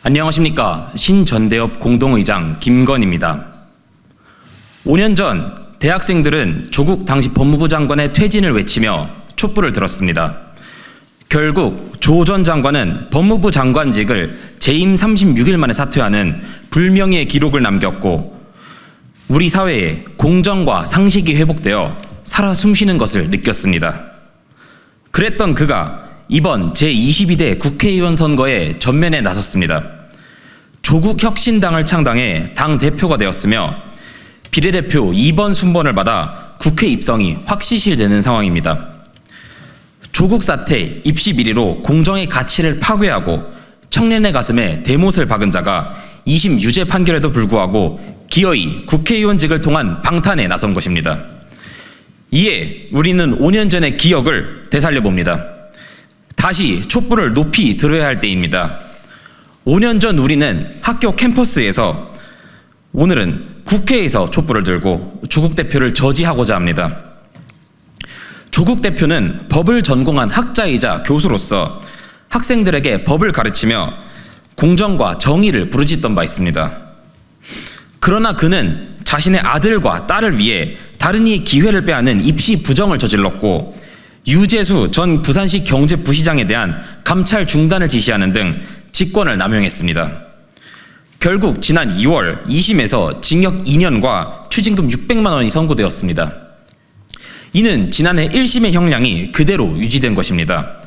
안녕하십니까. 신전대협 공동의장 김건희입니다. 5년 전 대학생들은 조국 당시 법무부 장관의 퇴진을 외치며 촛불을 들었습니다. 결국 조 전 장관은 법무부 장관직을 재임 36일 만에 사퇴하는 불명예의 기록을 남겼고 우리 사회에 공정과 상식이 회복되어 살아 숨쉬는 것을 느꼈습니다. 그랬던 그가 이번 제22대 국회의원 선거에 전면에 나섰습니다. 조국 혁신당을 창당해 당 대표가 되었으며 비례대표 2번 순번을 받아 국회 입성이 확실시되는 상황입니다. 조국 사태 입시 비리로 공정의 가치를 파괴하고 청년의 가슴에 대못을 박은 자가 2심 유죄 판결에도 불구하고 기어이 국회의원직을 통한 방탄에 나선 것입니다. 이에 우리는 5년 전의 기억을 되살려봅니다. 다시 촛불을 높이 들어야 할 때입니다. 5년 전 우리는 학교 캠퍼스에서, 오늘은 국회에서 촛불을 들고 조국 대표를 저지하고자 합니다. 조국 대표는 법을 전공한 학자이자 교수로서 학생들에게 법을 가르치며 공정과 정의를 부르짖던 바 있습니다. 그러나 그는 자신의 아들과 딸을 위해 다른 이의 기회를 빼앗는 입시 부정을 저질렀고 유재수 전 부산시 경제부시장에 대한 감찰 중단을 지시하는 등 직권을 남용했습니다. 결국 지난 2월 2심에서 징역 2년과 추징금 600만 원이 선고되었습니다. 이는 지난해 1심의 형량이 그대로 유지된 것입니다.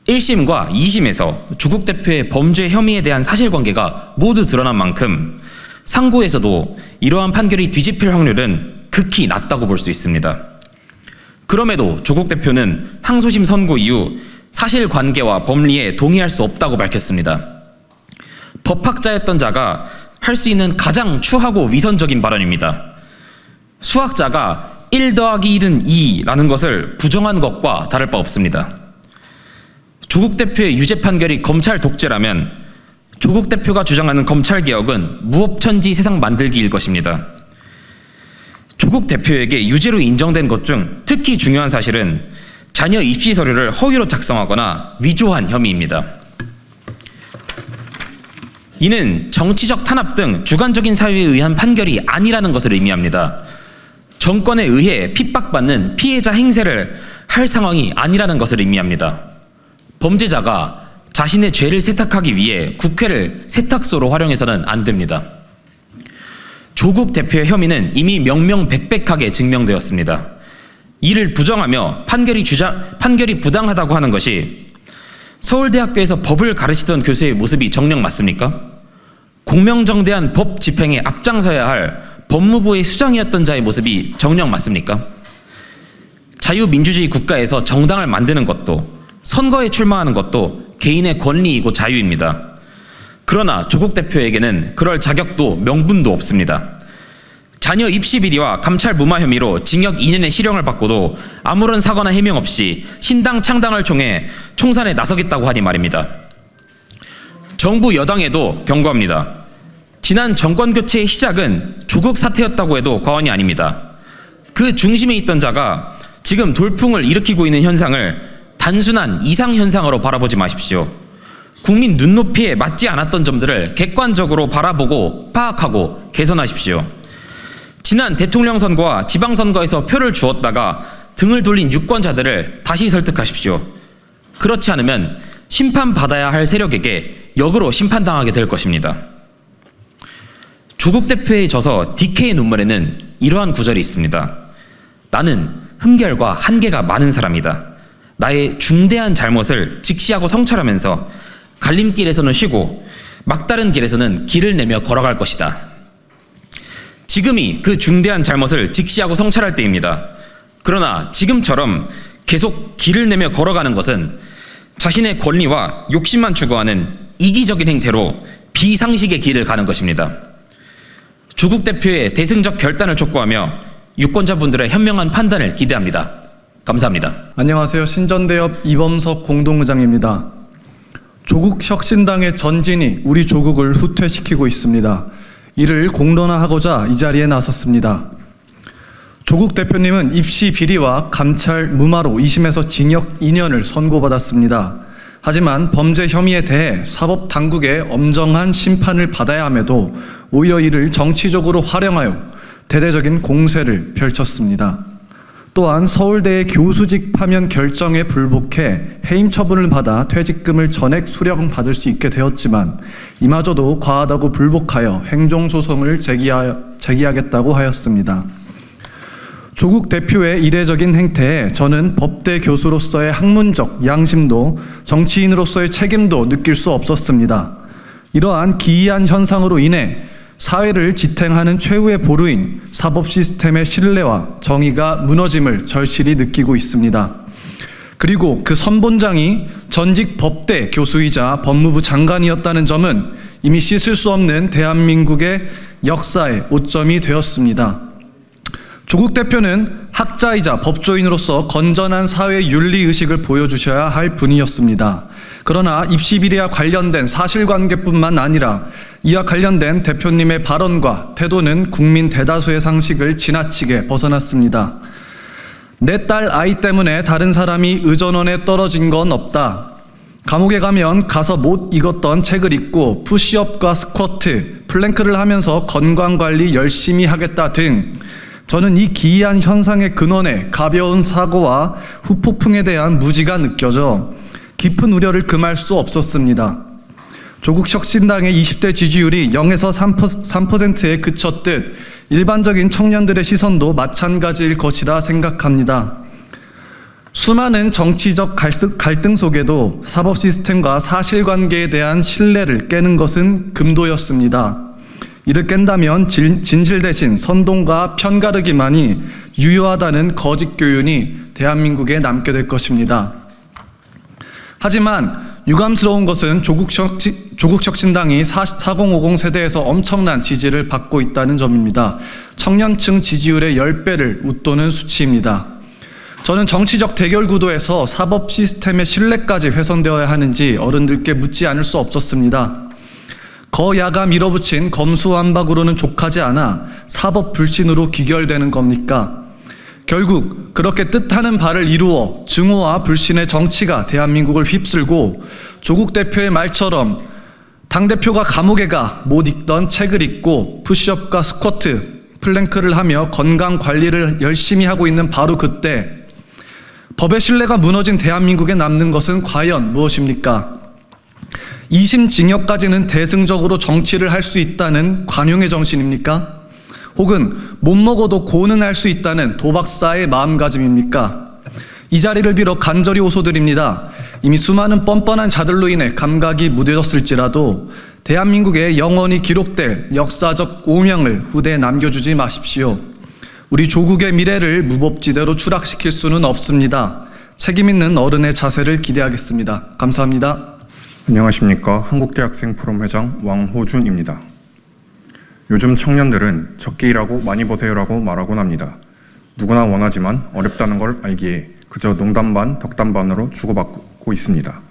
1심과 2심에서 조국 대표의 범죄 혐의에 대한 사실관계가 모두 드러난 만큼 상고에서도 이러한 판결이 뒤집힐 확률은 극히 낮다고 볼 수 있습니다. 그럼에도 조국 대표는 항소심 선고 이후 사실관계와 법리에 동의할 수 없다고 밝혔습니다. 법학자였던 자가 할 수 있는 가장 추하고 위선적인 발언입니다. 수학자가 1 더하기 1은 2라는 것을 부정한 것과 다를 바 없습니다. 조국 대표의 유죄 판결이 검찰 독재라면 조국 대표가 주장하는 검찰개혁은 무법천지 세상 만들기일 것입니다. 조국 대표에게 유죄로 인정된 것 중 특히 중요한 사실은 자녀 입시 서류를 허위로 작성하거나 위조한 혐의입니다. 이는 정치적 탄압 등 주관적인 사유에 의한 판결이 아니라는 것을 의미합니다. 정권에 의해 핍박받는 피해자 행세를 할 상황이 아니라는 것을 의미합니다. 범죄자가 자신의 죄를 세탁하기 위해 국회를 세탁소로 활용해서는 안 됩니다. 조국 대표의 혐의는 이미 명명백백하게 증명되었습니다. 이를 부정하며 판결이 부당하다고 하는 것이 서울대학교에서 법을 가르치던 교수의 모습이 정녕 맞습니까? 공명정대한 법 집행에 앞장서야 할 법무부의 수장이었던 자의 모습이 정녕 맞습니까? 자유민주주의 국가에서 정당을 만드는 것도 선거에 출마하는 것도 개인의 권리이고 자유입니다. 그러나 조국 대표에게는 그럴 자격도 명분도 없습니다. 자녀 입시 비리와 감찰 무마 혐의로 징역 2년의 실형을 받고도 아무런 사과나 해명 없이 신당 창당을 총해 총선에 나서겠다고 하니 말입니다. 정부 여당에도 경고합니다. 지난 정권 교체의 시작은 조국 사태였다고 해도 과언이 아닙니다. 그 중심에 있던 자가 지금 돌풍을 일으키고 있는 현상을 단순한 이상현상으로 바라보지 마십시오. 국민 눈높이에 맞지 않았던 점들을 객관적으로 바라보고 파악하고 개선하십시오. 지난 대통령 선거와 지방선거에서 표를 주었다가 등을 돌린 유권자들을 다시 설득하십시오. 그렇지 않으면 심판받아야 할 세력에게 역으로 심판당하게 될 것입니다. 조국 대표에 져서 DK의 눈물에는 이러한 구절이 있습니다. 나는 흠결과 한계가 많은 사람이다. 나의 중대한 잘못을 직시하고 성찰하면서 갈림길에서는 쉬고 막다른 길에서는 길을 내며 걸어갈 것이다. 지금이 그 중대한 잘못을 직시하고 성찰할 때입니다. 그러나 지금처럼 계속 길을 내며 걸어가는 것은 자신의 권리와 욕심만 추구하는 이기적인 행태로 비상식의 길을 가는 것입니다. 조국 대표의 대승적 결단을 촉구하며 유권자분들의 현명한 판단을 기대합니다. 감사합니다. 안녕하세요. 신전대협 이범석 공동의장입니다. 조국 혁신당의 전진이 우리 조국을 후퇴시키고 있습니다. 이를 공론화하고자 이 자리에 나섰습니다. 조국 대표님은 입시 비리와 감찰 무마로 2심에서 징역 2년을 선고받았습니다. 하지만 범죄 혐의에 대해 사법당국의 엄정한 심판을 받아야 함에도 오히려 이를 정치적으로 활용하여 대대적인 공세를 펼쳤습니다. 또한 서울대의 교수직 파면 결정에 불복해 해임 처분을 받아 퇴직금을 전액 수령받을 수 있게 되었지만 이마저도 과하다고 불복하여 행정소송을 제기하겠다고 하였습니다. 조국 대표의 이례적인 행태에 저는 법대 교수로서의 학문적 양심도 정치인으로서의 책임도 느낄 수 없었습니다. 이러한 기이한 현상으로 인해 사회를 지탱하는 최후의 보루인 사법 시스템의 신뢰와 정의가 무너짐을 절실히 느끼고 있습니다. 그리고 그 선본장이 전직 법대 교수이자 법무부 장관이었다는 점은 이미 씻을 수 없는 대한민국의 역사의 오점이 되었습니다. 조국 대표는 학자이자 법조인으로서 건전한 사회 윤리의식을 보여주셔야 할 분이었습니다. 그러나 입시 비리와 관련된 사실관계뿐만 아니라 이와 관련된 대표님의 발언과 태도는 국민 대다수의 상식을 지나치게 벗어났습니다. 내 딸 아이 때문에 다른 사람이 의전원에 떨어진 건 없다. 감옥에 가면 가서 못 읽었던 책을 읽고 푸시업과 스쿼트, 플랭크를 하면서 건강관리 열심히 하겠다 등 저는 이 기이한 현상의 근원에 가벼운 사고와 후폭풍에 대한 무지가 느껴져 깊은 우려를 금할 수 없었습니다. 조국 혁신당의 20대 지지율이 0에서 3%에 그쳤듯 일반적인 청년들의 시선도 마찬가지일 것이라 생각합니다. 수많은 정치적 갈등 속에도 사법 시스템과 사실관계에 대한 신뢰를 깨는 것은 금도였습니다. 이를 깬다면 진실 대신 선동과 편가르기만이 유효하다는 거짓 교훈이 대한민국에 남게 될 것입니다. 하지만 유감스러운 것은 조국 혁신당이 4050 세대에서 엄청난 지지를 받고 있다는 점입니다. 청년층 지지율의 10배를 웃도는 수치입니다. 저는 정치적 대결 구도에서 사법 시스템의 신뢰까지 훼손되어야 하는지 어른들께 묻지 않을 수 없었습니다. 거야가 밀어붙인 검수완박으로는 족하지 않아 사법 불신으로 귀결되는 겁니까? 결국 그렇게 뜻하는 바를 이루어 증오와 불신의 정치가 대한민국을 휩쓸고 조국 대표의 말처럼 당대표가 감옥에 가 못 읽던 책을 읽고 푸시업과 스쿼트, 플랭크를 하며 건강관리를 열심히 하고 있는 바로 그때 법의 신뢰가 무너진 대한민국에 남는 것은 과연 무엇입니까? 2심 징역까지는 대승적으로 정치를 할 수 있다는 관용의 정신입니까? 혹은 못 먹어도 고는할 수 있다는 도박사의 마음가짐입니까? 이 자리를 빌어 간절히 호소드립니다. 이미 수많은 뻔뻔한 자들로 인해 감각이 무뎌졌을지라도 대한민국에 영원히 기록될 역사적 오명을 후대에 남겨주지 마십시오. 우리 조국의 미래를 무법지대로 추락시킬 수는 없습니다. 책임있는 어른의 자세를 기대하겠습니다. 감사합니다. 안녕하십니까. 한국대학생 포럼 회장 왕호준입니다. 요즘 청년들은 적게 일하고 많이 버세요라고 말하곤 합니다. 누구나 원하지만 어렵다는 걸 알기에 그저 농담 반 덕담 반으로 주고받고 있습니다.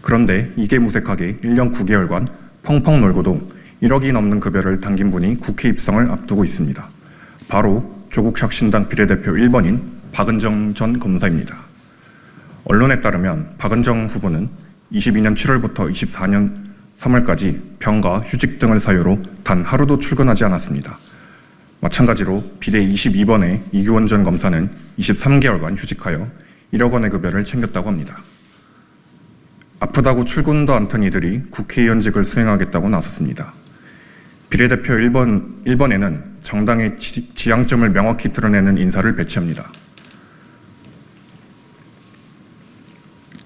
그런데 이게 무색하게 1년 9개월간 펑펑 놀고도 1억이 넘는 급여를 당긴 분이 국회 입성을 앞두고 있습니다. 바로 조국 혁신당 비례대표 1번인 박은정 전 검사입니다. 언론에 따르면 박은정 후보는 22년 7월부터 24년 3월까지 병가, 휴직 등을 사유로 단 하루도 출근하지 않았습니다. 마찬가지로 비례 22번의 이규원 전 검사는 23개월간 휴직하여 1억 원의 급여를 챙겼다고 합니다. 아프다고 출근도 않던 이들이 국회의원직을 수행하겠다고 나섰습니다. 비례대표 1번에는 정당의 지향점을 명확히 드러내는 인사를 배치합니다.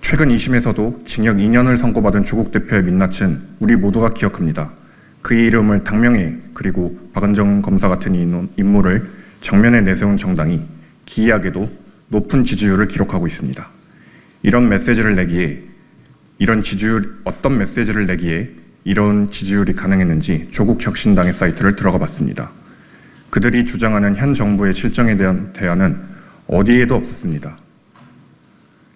최근 2심에서도 징역 2년을 선고받은 조국 대표의 민낯은 우리 모두가 기억합니다. 그의 이름을 당명에 그리고 박은정 검사 같은 인물을 정면에 내세운 정당이 기이하게도 높은 지지율을 기록하고 있습니다. 어떤 메시지를 내기에 이런 지지율이 가능했는지 조국 혁신당의 사이트를 들어가 봤습니다. 그들이 주장하는 현 정부의 실정에 대한 대안은 어디에도 없었습니다.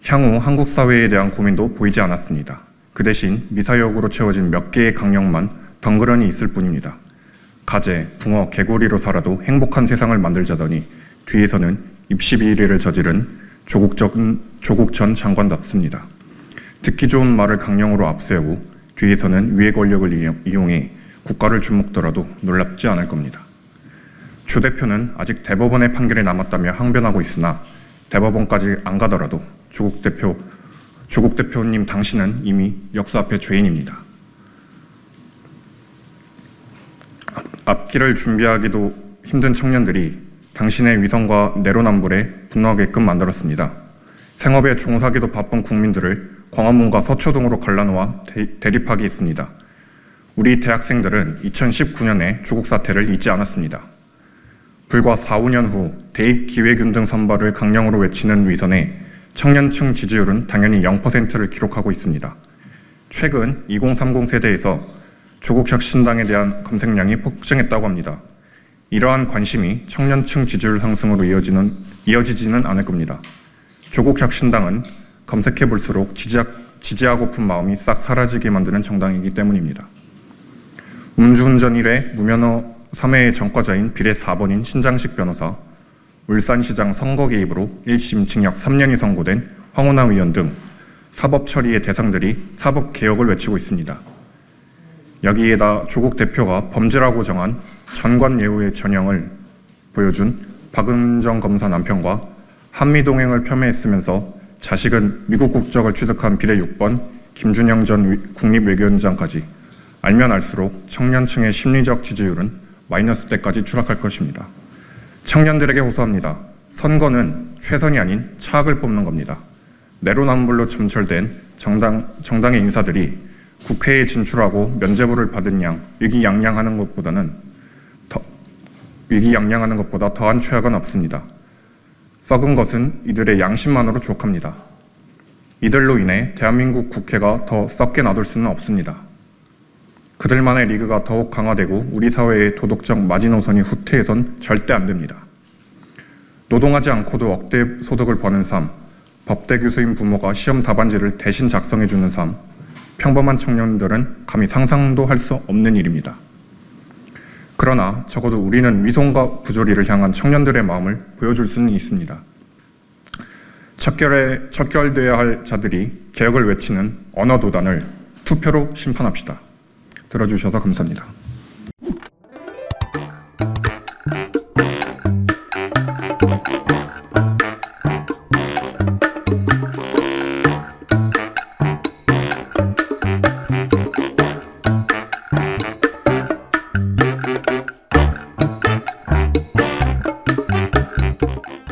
향후 한국 사회에 대한 고민도 보이지 않았습니다. 그 대신 미사역으로 채워진 몇 개의 강령만 덩그러니 있을 뿐입니다. 가재, 붕어, 개구리로 살아도 행복한 세상을 만들자더니 뒤에서는 입시 비리를 저지른 조국 전 장관답습니다. 듣기 좋은 말을 강령으로 앞세우고 뒤에서는 위의 권력을 이용해 국가를 주먹더라도 놀랍지 않을 겁니다. 주 대표는 아직 대법원의 판결이 남았다며 항변하고 있으나 대법원까지 안 가더라도 조국 대표님 당신은 이미 역사 앞에 죄인입니다. 앞길을 준비하기도 힘든 청년들이 당신의 위선과 내로남불에 분노하게끔 만들었습니다. 생업에 종사하기도 바쁜 국민들을 광화문과 서초동으로 갈라놓아 대립하게 했습니다. 우리 대학생들은 2019년에 조국 사태를 잊지 않았습니다. 불과 4, 5년 후 대입 기회균등 선발을 강령으로 외치는 위선에 청년층 지지율은 당연히 0%를 기록하고 있습니다. 최근 2030 세대에서 조국 혁신당에 대한 검색량이 폭증했다고 합니다. 이러한 관심이 청년층 지지율 상승으로 이어지지는 않을 겁니다. 조국 혁신당은 검색해 볼수록 지지하고픈 마음이 싹 사라지게 만드는 정당이기 때문입니다. 음주운전 1회, 무면허 3회의 전과자인 비례 4번인 신장식 변호사, 울산시장 선거 개입으로 1심 징역 3년이 선고된 황운하 의원 등 사법 처리의 대상들이 사법 개혁을 외치고 있습니다. 여기에다 조국 대표가 범죄라고 정한 전관예우의 전형을 보여준 박은정 검사 남편과 한미동행을 폄훼했으면서 자식은 미국 국적을 취득한 비례 6번 김준영 전 국립외교원장까지 알면 알수록 청년층의 심리적 지지율은 마이너스 때까지 추락할 것입니다. 청년들에게 호소합니다. 선거는 최선이 아닌 차악을 뽑는 겁니다. 내로남불로 점철된 정당의 인사들이 국회에 진출하고 면죄부를 받은 양 위기양양하는 것보다 더한 최악은 없습니다. 썩은 것은 이들의 양심만으로 족합니다. 이들로 인해 대한민국 국회가 더 썩게 놔둘 수는 없습니다. 그들만의 리그가 더욱 강화되고 우리 사회의 도덕적 마지노선이 후퇴해선 절대 안 됩니다. 노동하지 않고도 억대 소득을 버는 삶, 법대 교수인 부모가 시험 답안지를 대신 작성해주는 삶, 평범한 청년들은 감히 상상도 할 수 없는 일입니다. 그러나 적어도 우리는 위선과 부조리를 향한 청년들의 마음을 보여줄 수는 있습니다. 척결돼야 할 자들이 개혁을 외치는 언어도단을 투표로 심판합시다. 들어주셔서 감사합니다.